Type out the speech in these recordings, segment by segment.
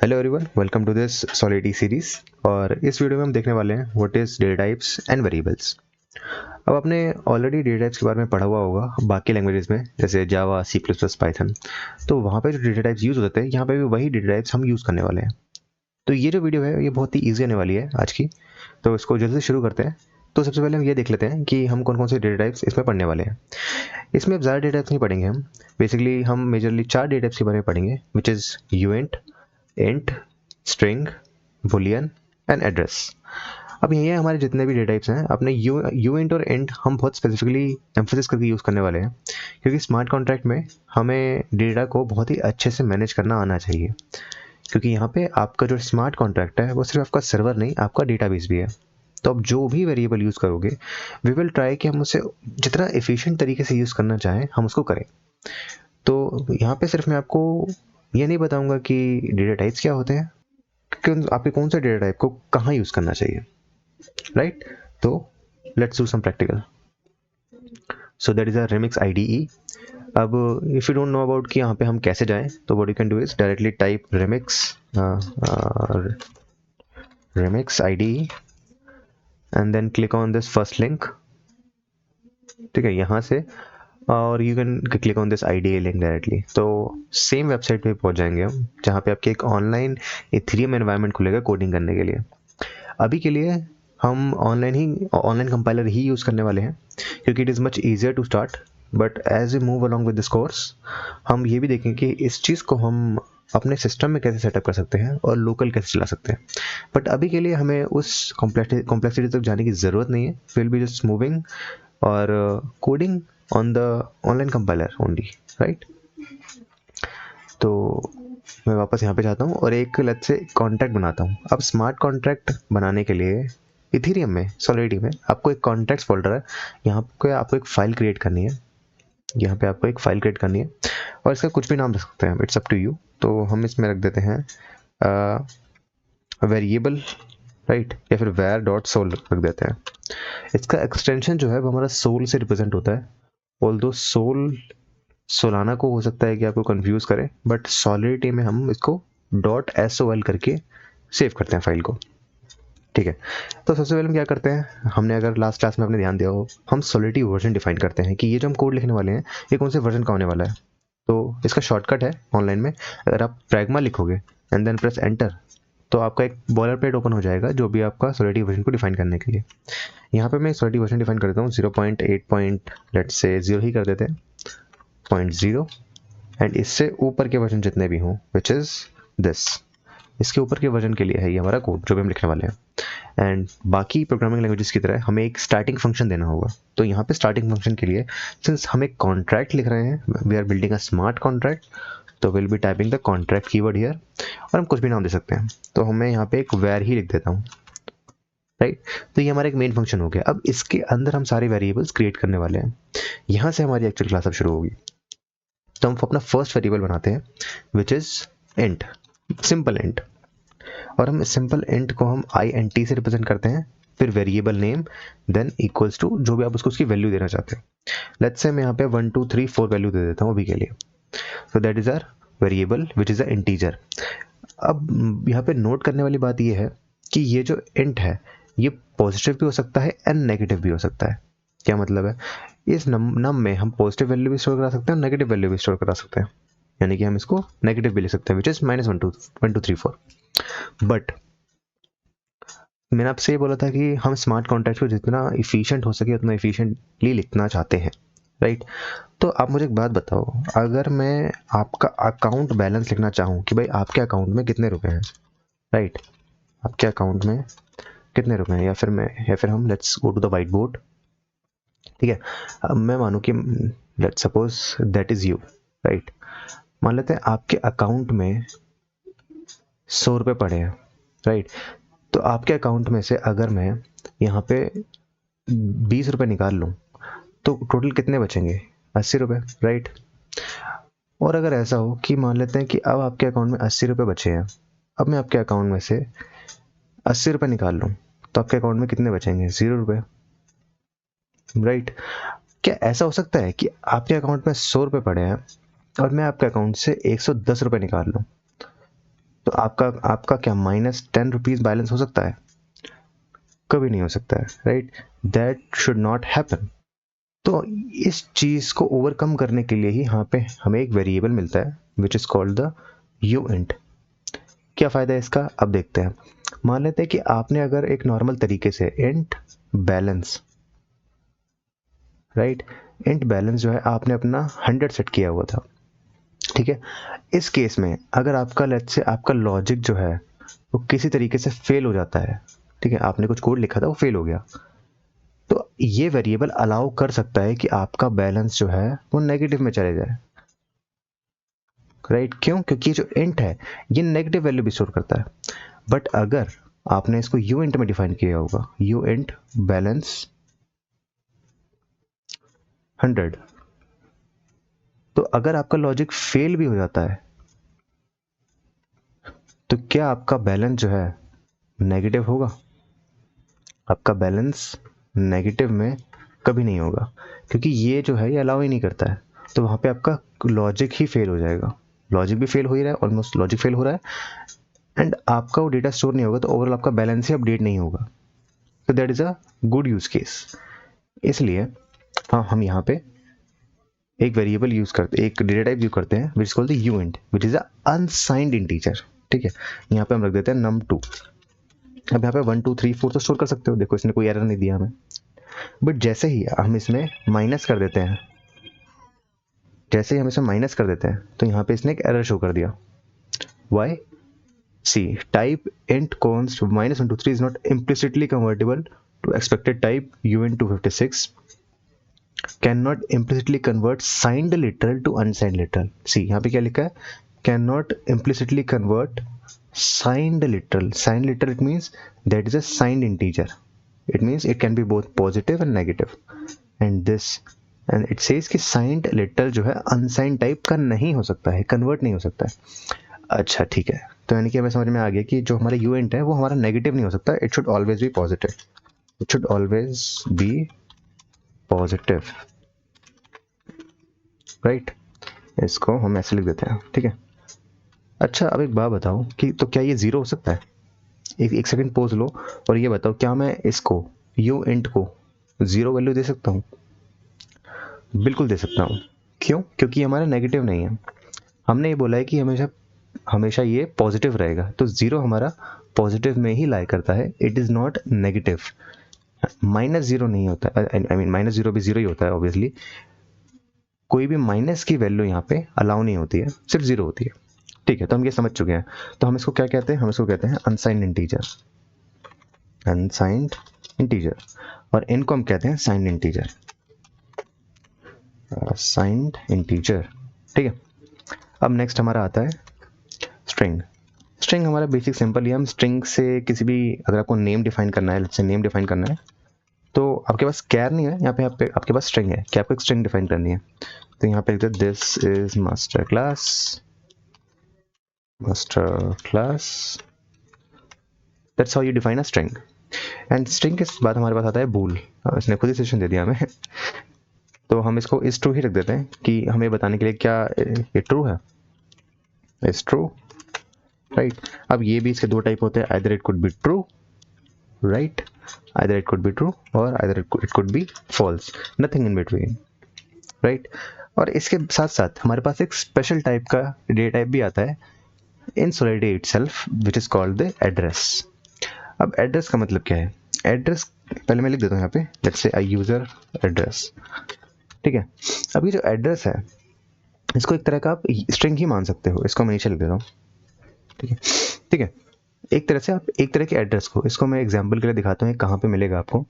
Hello everyone, welcome to this solidity series. और इस video में हम देखने वाले हैं what is data types and variables. अब आपने ऑलरेडी डेटा टाइप्स के बारे में पढ़ा हुआ होगा बाकी लैंग्वेजेस में, जैसे जावा, सी प्लस प्लस, पाइथन। तो वहाँ पे जो डेटा टाइप्स यूज़ होते हैं, यहाँ पे भी वही डेटा टाइप्स हम यूज़ करने वाले हैं। तो ये जो वीडियो है ये बहुत ही ईजी होने वाली है आज की। तो इसको जल्दी से शुरू करते हैं। तो सबसे पहले हम ये देख लेते हैं कि हम कौन कौन से डेटा टाइप्स इसमें पढ़ने वाले हैं। इसमें अब ज़्यादा डेटा टाइप्स नहीं पढ़ेंगे हम। बेसिकली हम मेजरली 4 डेटा टाइप्स के बारे में पढ़ेंगे, which is uint, int, string, boolean and address. अब ये हमारे जितने भी डेटा टाइप्स हैं, अपने यूएंट और इंट हम बहुत स्पेसिफिकली एम्फोसिस करके यूज़ करने वाले हैं, क्योंकि स्मार्ट कॉन्ट्रैक्ट में हमें डेटा को बहुत ही अच्छे से मैनेज करना आना चाहिए। क्योंकि यहाँ पे आपका जो स्मार्ट कॉन्ट्रैक्ट है वो सिर्फ आपका सर्वर नहीं, आपका डेटाबेस भी है। तो अब जो भी वेरिएबल यूज़ करोगे, वी विल ट्राई कि हम उसे जितना एफिशिएंट तरीके से यूज़ करना चाहें हम उसको करें। तो यहाँ पे सिर्फ मैं आपको ये नहीं बताऊंगा कि डेटा टाइप्स क्या होते हैं, आपके कौन से डेटा टाइप को कहाँ यूज़ करना चाहिए, राइट। तो let's do some practical. So that is a remix IDE। अब if you don't know about कि यहाँ पे हम कैसे जाएं, तो what you can do is directly type remix IDE and then click on this first link. ठीक है, यहाँ से और you can click on this IDE link directly. तो सेम वेबसाइट पे पहुंच जाएंगे हम, जहाँ पे आपके एक ऑनलाइन इथेरियम एनवायरनमेंट खुलेगा कोडिंग करने के लिए। अभी के लिए हम ऑनलाइन कंपाइलर ही यूज़ करने वाले हैं, क्योंकि it is much easier to start. But as we move along with this course, हम ये भी देखें कि इस चीज़ को हम अपने सिस्टम में कैसे सेटअप कर सकते हैं और लोकल कैसे चला सकते हैं। बट अभी के लिए हमें उस कॉम्प्लेक्सिटी तक जाने की ज़रूरत नहीं है। विल बी जस्ट मूविंग और coding on the online compiler only, right. तो मैं वापस यहाँ पे जाता हूँ और एक लेट्स से कॉन्ट्रैक्ट बनाता हूँ। अब स्मार्ट कॉन्ट्रैक्ट बनाने के लिए इथेरियम में, सॉलिडिटी में आपको एक कॉन्ट्रैक्ट्स फोल्डर है, यहाँ पे आपको एक फ़ाइल क्रिएट करनी है। यहाँ पे आपको एक फ़ाइल क्रिएट करनी है और इसका कुछ भी नाम रख सकते हैं, इट्स अप टू यू। तो हम इसमें रख देते हैं वेरिएबल, राइट, या फिर वेर डॉट सोल रख देते हैं। इसका एक्सटेंशन जो है वो हमारा सोल से रिप्रेजेंट होता है। ऑल्दो सोल सोलाना को हो सकता है कि आपको कंफ्यूज करे, बट सॉलिडिटी में हम इसको .sol करके सेव करते हैं फाइल को। ठीक है, तो सबसे पहले हम क्या करते हैं, हमने अगर लास्ट क्लास में आपने ध्यान दिया हो, हम सॉलिडिटी वर्जन डिफाइन करते हैं कि ये जो हम कोड लिखने वाले हैं ये कौन से वर्जन का होने वाला है। तो इसका शॉर्टकट है ऑनलाइन में, अगर आप प्रैग्मा लिखोगे एंड देन प्रेस एंटर, तो आपका एक बॉलर प्लेट ओपन हो जाएगा जो भी आपका सॉलिडिटी वर्जन को डिफाइन करने के लिए। यहाँ पे मैं सॉलिडिटी वर्जन डिफाइन करता हूँ 0.8 लेट्स से 0 ही कर देते हैं, 0.0। एंड इससे ऊपर के वर्जन जितने भी हों, विच इज़ दिस, इसके ऊपर के वर्जन के लिए है ये हमारा कोड जो भी हम लिखने वाले हैं। एंड बाकी प्रोग्रामिंग लैंग्वेजेस की तरह हमें एक स्टार्टिंग फंक्शन देना होगा। तो यहाँ पे स्टार्टिंग फंक्शन के लिए, सिंस हम एक कॉन्ट्रैक्ट लिख रहे हैं, we are building a smart contract, तो will be typing the contract keyword here. और हम कुछ भी नाम दे सकते हैं, तो हमें यहाँ पे एक वेर ही लिख देता हूँ, राइट। तो ये हमारा एक मेन फंक्शन हो गया। अब इसके अंदर हम सारे वेरिएबल्स क्रिएट करने वाले हैं। यहाँ से हमारी एक्चुअल क्लास अब शुरू होगी। तो हम अपना फर्स्ट वेरिएबल बनाते हैं, which is int, simple int. और हम सिंपल इंट को हम INT से रिप्रेजेंट करते हैं, फिर variable name, then equals to जो भी आप उसको उसकी वैल्यू देना चाहते हैं। लेट्स से मैं यहाँ पे 1 2 3 4 वैल्यू दे देता हूँ अभी के लिए। तो that is our variable which is a integer. अब यहाँ पे नोट करने वाली बात ये है कि ये जो इंट है ये पॉजिटिव भी हो सकता है एंड नेगेटिव भी हो सकता है। क्या मतलब है, इस नम में हम पॉजिटिव वैल्यू भी स्टोर करा सकते हैं और नेगेटिव वैल्यू भी स्टोर करा सकते हैं। यानी कि हम इसको नेगेटिव भी ले सकते हैं, विच इज -1 2 3 4। बट मैंने आपसे ये बोला था कि हम स्मार्ट कॉन्ट्रैक्ट को जितना इफिशिएंट हो सके उतना इफिशिएंटली लिखना चाहते हैं, राइट। तो आप मुझे एक बात बताओ, अगर मैं आपका अकाउंट बैलेंस लिखना चाहूँ कि भाई आपके अकाउंट में कितने रुपए हैं, राइट, आपके अकाउंट में कितने रुपए हैं, या फिर हम let's go to the whiteboard. ठीक है, अब मैं मानूँ कि let's suppose that is you, right. मान लेते हैं आपके अकाउंट में 100 रुपये पड़े हैं, राइट। तो आपके अकाउंट में से अगर मैं यहाँ पे 20 रुपये निकाल लूँ, तो टोटल कितने बचेंगे, 80 रुपये, राइट। और अगर ऐसा हो कि मान लेते हैं कि अब आपके अकाउंट में 80 रुपये बचे हैं, अब मैं आपके अकाउंट में से 80 रुपये निकाल लूँ, तो आपके अकाउंट में कितने बचेंगे, 0 रुपये, राइट। क्या ऐसा हो सकता है कि आपके अकाउंट में 100 रुपये पड़े हैं और मैं आपके अकाउंट से 110 रुपये निकाल लूँ, तो आपका आपका क्या -10 रुपीज़ बैलेंस हो सकता है? कभी नहीं हो सकता है, right? That should not happen. तो इस चीज़ को ओवरकम करने के लिए ही यहाँ पे हमें एक वेरिएबल मिलता है which is called the you int. क्या फ़ायदा है इसका, अब देखते हैं। मान लेते हैं कि आपने अगर एक नॉर्मल तरीके से int balance, right, int balance जो है आपने अपना 100 सेट किया हुआ था, ठीक है। इस केस में अगर आपका लेट्स से आपका लॉजिक जो है वो किसी तरीके से फेल हो जाता है, ठीक है, आपने कुछ कोड लिखा था वो फेल हो गया, तो ये वेरिएबल अलाउ कर सकता है कि आपका बैलेंस जो है वो नेगेटिव में चले जाए, राइट? क्यों? क्योंकि जो इंट है ये नेगेटिव वैल्यू भी स्टोर करता है। बट अगर आपने इसको यू इंट में डिफाइन किया होगा, यू इंट बैलेंस 100, तो अगर आपका लॉजिक फेल भी हो जाता है तो क्या आपका बैलेंस जो है नेगेटिव होगा? आपका बैलेंस नेगेटिव में कभी नहीं होगा, क्योंकि ये जो है ये अलाउ ही नहीं करता है। तो वहाँ पे आपका लॉजिक ही फेल हो जाएगा, लॉजिक भी फेल हो ही रहा है, ऑलमोस्ट लॉजिक फेल हो रहा है, एंड आपका वो डेटा स्टोर नहीं होगा, तो ओवरऑल आपका बैलेंस ही अपडेट नहीं होगा। तो that is a good use case. इसलिए हाँ, हम यहाँ पे एक वेरिएबल यूज करते, एक डेटा टाइप यूज करते हैं which is called the you int, which is a unsigned integer, ठीक है। यहाँ पे हम रख देते हैं num2। अब यहाँ पे 1 2 3 4 तो स्टोर कर सकते हो, देखो इसने कोई एरर नहीं दिया हमें। बट जैसे ही हम इसमें माइनस कर देते हैं, जैसे ही हम इसमें माइनस कर देते हैं, तो यहाँ पे इसने एक एरर शो कर दिया। Why? See type int const -123 is not implicitly convertible to expected type uint256 cannot implicitly convert signed literal to unsigned literal। सी यहाँ पे क्या लिखा है? cannot implicitly convert signed literal। signed literal it means that is a signed integer, it means it can be both positive and negative, and this and it says कि signed literal जो है unsigned type का नहीं हो सकता है, convert नहीं हो सकता है। अच्छा ठीक है, तो यानी कि हमें समझ में आ गया कि जो हमारा यू इंट है वो हमारा नेगेटिव नहीं हो सकता, it should always be positive, it should always be positive, right? इसको हम ऐसे लिख देते हैं, ठीक है। अच्छा अब एक बात बताओ कि तो क्या ये जीरो हो सकता है? एक सेकंड पोज लो और ये बताओ, क्या मैं इसको यू इंट को जीरो वैल्यू दे सकता हूँ? बिल्कुल दे सकता हूँ। क्यों? क्योंकि हमारा नेगेटिव नहीं है। हमने ये बोला है कि हमेशा हमेशा ये पॉजिटिव रहेगा, तो जीरो हमारा पॉजिटिव में ही लाई करता है, it is not negative. Minus zero नहीं होता, आई मीन माइनस जीरो भी जीरो ही होता है ऑब्वियसली। कोई भी माइनस की वैल्यू यहाँ पे अलाउ नहीं होती है, सिर्फ जीरो होती है, ठीक है। तो हम ये समझ चुके हैं। तो हम इसको क्या कहते हैं? हम इसको कहते हैं अनसाइंड इंटीजर, अनसाइंड इंटीजर, और इनको हम कहते हैं साइंड इंटीजर, साइंड इंटीजर, ठीक है। अब नेक्स्ट हमारा आता है स्ट्रिंग। स्ट्रिंग हमारा बेसिक सिंपल ही, हम स्ट्रिंग से किसी भी, अगर आपको नेम डिफाइन करना है, जैसे नेम डिफाइन करना है, तो आपके पास कैर नहीं है यहाँ पे, आपके पास स्ट्रिंग है कि आपको एक स्ट्रिंग डिफाइन करनी है। तो यहाँ पे लिखते हैं this is master class, master class, that's how you define a string. And string के बाद हमारे पास आता है बूल, इसने खुद ही सेशन दे दिया हमें तो हम इसको इज ट्रू ही रख देते हैं कि हमें बताने के लिए क्या ये ट्रू है, इज ट्रू, राइट। अब ये भी इसके दो टाइप होते हैं, either it could be true, right, either it could be true और either it could be false, nothing in between, right. और इसके साथ साथ हमारे पास एक स्पेशल टाइप का डेटा टाइप भी आता है in Solidity itself, which is called the address। अब एड्रेस का मतलब क्या है? एड्रेस पहले मैं लिख देता हूँ यहाँ पे, लेट्स से यूजर एड्रेस, ठीक है। अब ये जो एड्रेस है इसको एक तरह का आप स्ट्रिंग ही मान सकते हो, इसको मैं नीचे लिख देता हूँ, ठीक है, ठीक है। एक तरह से आप एक तरह के एड्रेस को, इसको मैं एग्जांपल के लिए दिखाता हूँ कहाँ पे मिलेगा आपको,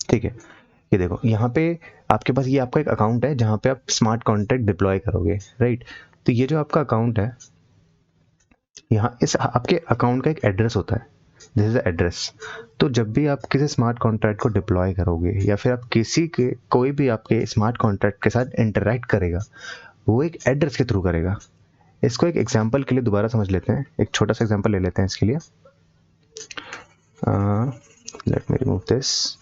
ठीक है। ये देखो यहाँ पे आपके पास ये आपका एक अकाउंट है जहाँ पे आप स्मार्ट कॉन्ट्रैक्ट डिप्लॉय करोगे, राइट। तो ये जो आपका अकाउंट है, यहाँ इस आपके अकाउंट का एक एड्रेस होता है, दिस इज एड्रेस। तो जब भी आप किसी स्मार्ट कॉन्ट्रैक्ट को डिप्लॉय करोगे या फिर आप किसी के कोई भी आपके स्मार्ट कॉन्ट्रैक्ट के साथ इंटरैक्ट करेगा, वो एक एड्रेस के थ्रू करेगा। इसको एक एग्जांपल के लिए दोबारा समझ लेते हैं, एक छोटा सा एग्जांपल ले लेते हैं इसके लिए। Let me remove this.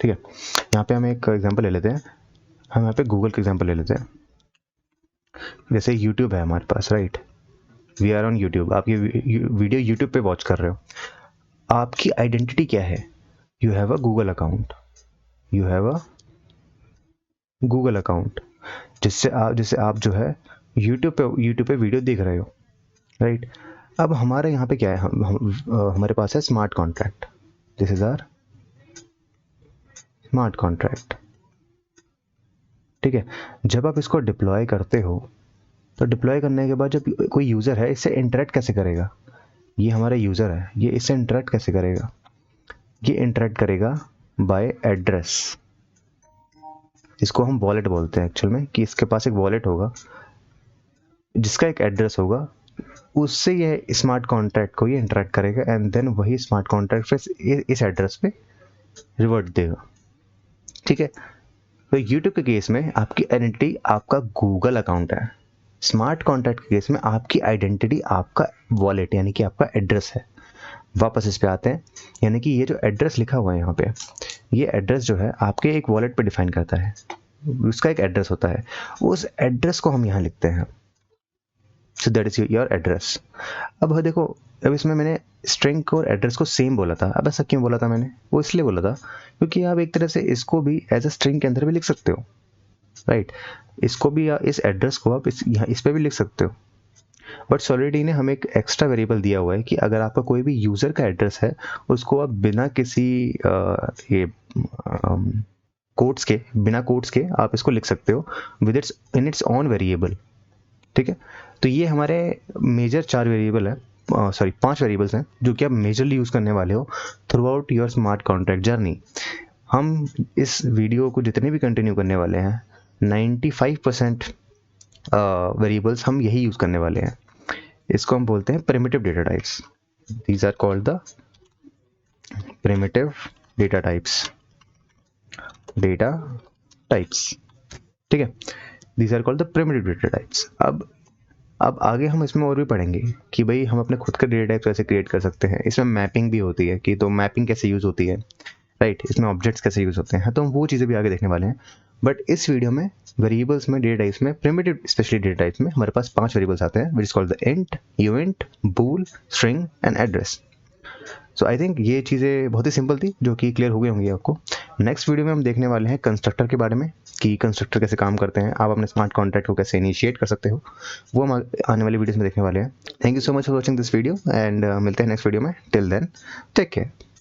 ठीक है, यहाँ पे हम एक एग्जांपल ले लेते हैं, हम यहाँ पे गूगल का एग्जांपल ले लेते हैं। जैसे यूट्यूब है हमारे पास, right, we are on YouTube, आप ये वीडियो यूट्यूब पे वॉच कर रहे हो, आपकी आइडेंटिटी क्या है? You have a Google account, you have a Google account, जिससे आप जो है यूट्यूब पे वीडियो देख रहे हो, राइट। अब हमारे यहाँ पे क्या है, हमारे पास है smart contract, this is our smart contract, ठीक है। जब आप इसको डिप्लॉय करते हो, तो डिप्लॉय करने के बाद जब कोई यूज़र है इससे इंटरेक्ट कैसे करेगा, ये हमारा यूज़र है, ये इससे इंटरेक्ट कैसे करेगा, ये इंटरेक्ट करेगा बाय एड्रेस। इसको हम वॉलेट बोलते हैं एक्चुअल में, कि इसके पास एक वॉलेट होगा जिसका एक एड्रेस होगा, उससे ये स्मार्ट कॉन्ट्रैक्ट को ये इंटरेक्ट करेगा एंड देन वही स्मार्ट कॉन्ट्रैक्ट फिर इस एड्रेस पे रिवर्ट देगा, ठीक है। तो यूट्यूब के केस में आपकी आइडेंटिटी आपका गूगल अकाउंट है, स्मार्ट कॉन्ट्रैक्ट के केस में आपकी आइडेंटिटी आपका वॉलेट यानी कि आपका एड्रेस है। वापस इस पे आते हैं, यानी कि ये जो एड्रेस लिखा हुआ है यहाँ पे, ये एड्रेस जो है आपके एक वॉलेट पे डिफाइन करता है, उसका एक एड्रेस होता है, उस एड्रेस को हम यहाँ लिखते हैं, so that is your address. अब देखो, अब इसमें मैंने स्ट्रिंग और एड्रेस को सेम बोला था, अब ऐसा क्यों बोला था मैंने, वो इसलिए बोला था क्योंकि आप एक तरह से इसको भी एज अ स्ट्रिंग के अंदर भी लिख सकते हो, राइट। इसको भी, इस एड्रेस को आप इस पे भी लिख सकते हो, बट सॉलिडिटी ने हमें एक एक्स्ट्रा वेरिएबल दिया हुआ है कि अगर आपका कोई भी यूज़र का एड्रेस है, उसको आप बिना किसी ये बिना कोट्स के आप इसको लिख सकते हो विद इट्स ऑन वेरिएबल, ठीक है। तो ये हमारे मेजर 4 वेरिएबल है, सॉरी 5 वेरिएबल्स हैं जो कि आप मेजरली यूज़ करने वाले हो through out your smart contract journey. हम इस वीडियो को जितने भी कंटिन्यू करने वाले हैं, 95% वेरिएबल्स हम यही यूज़ करने वाले हैं। इसको हम बोलते हैं primitive data types, these are called the primitive data types, ठीक है, these are called the primitive data types. अब आगे हम इसमें और भी पढ़ेंगे कि भाई हम अपने खुद का डेटा टाइप कैसे क्रिएट कर सकते हैं, इसमें मैपिंग भी होती है कि तो मैपिंग कैसे यूज़ होती है, राइट, इसमें ऑब्जेक्ट्स कैसे यूज़ होते हैं, तो हम वो चीज़ें भी आगे देखने वाले हैं। बट इस वीडियो में वेरिएबल्स में, डेटा टाइप्स में, प्रिमिटिव स्पेशली डेटा टाइप्स में हमारे पास 5 वेरिएबल्स आते हैं, which is called the int, uint, bool, string and address. So I think ये चीज़ें बहुत ही सिंपल थी जो कि क्लियर हो गई होंगी आपको। नेक्स्ट वीडियो में हम देखने वाले हैं कंस्ट्रक्टर के बारे में, कि कंस्ट्रक्टर कैसे काम करते हैं, आप अपने स्मार्ट कॉन्ट्रैक्ट को कैसे इनिशिएट कर सकते हो, वो हम आने वाली वीडियोस में देखने वाले हैं। Thank you so much for watching this video and मिलते हैं नेक्स्ट वीडियो में। Till then take care.